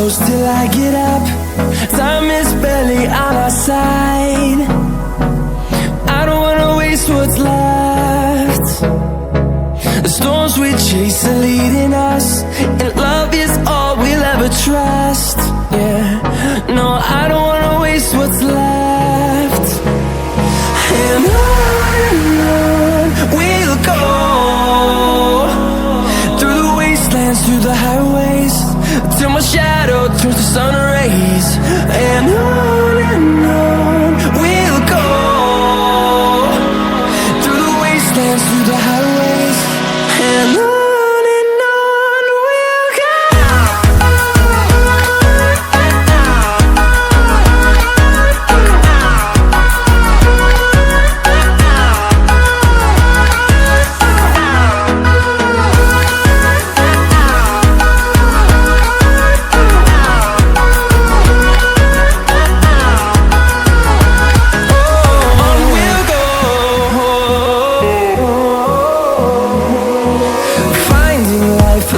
close till I get up. Time is barely on our side. I don't wanna waste what's left. The storms we chase are leading us, and love is all we'll ever trust. Yeah, no, I don't wanna waste what's left. And on we'll go, through the wastelands, through the highways, till my shadow turns to sun rays. And on we'll go, through the wastelands, through the highways, and on we'll go.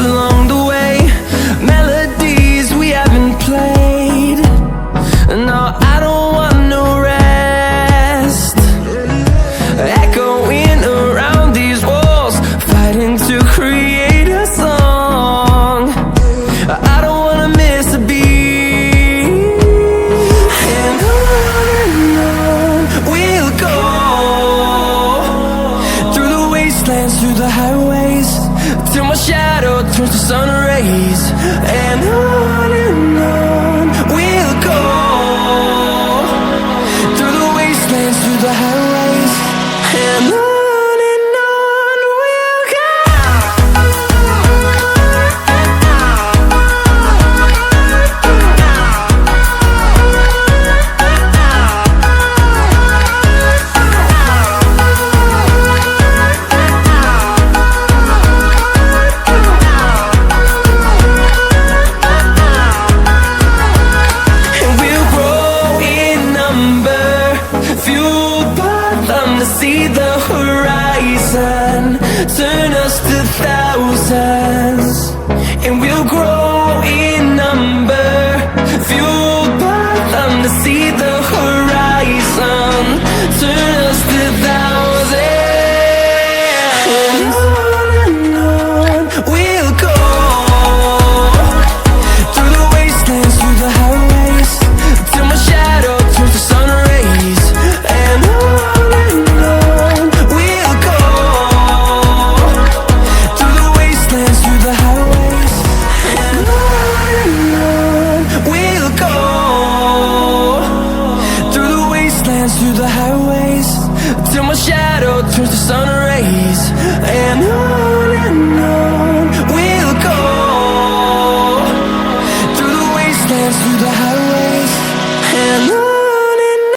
Along the way, melodies we haven't played. No, I don't want no rest. Echoing around these walls, fighting to create a song. I don't wanna miss a beat. And on we'll go, through the wastelands, through the highways, till my shadow turns to sun rays. And on we'll go, through the wastelands, through the highways, and on we'll go. See the horizon, turn us to thousands, and we'll grow in number, fueled by them. To see the horizon, turn us to thousands, and on we'll go, through the wastelands, through the highways, till my shadow turns to sun rays. And through the highways, till my shadow turns to sun rays. And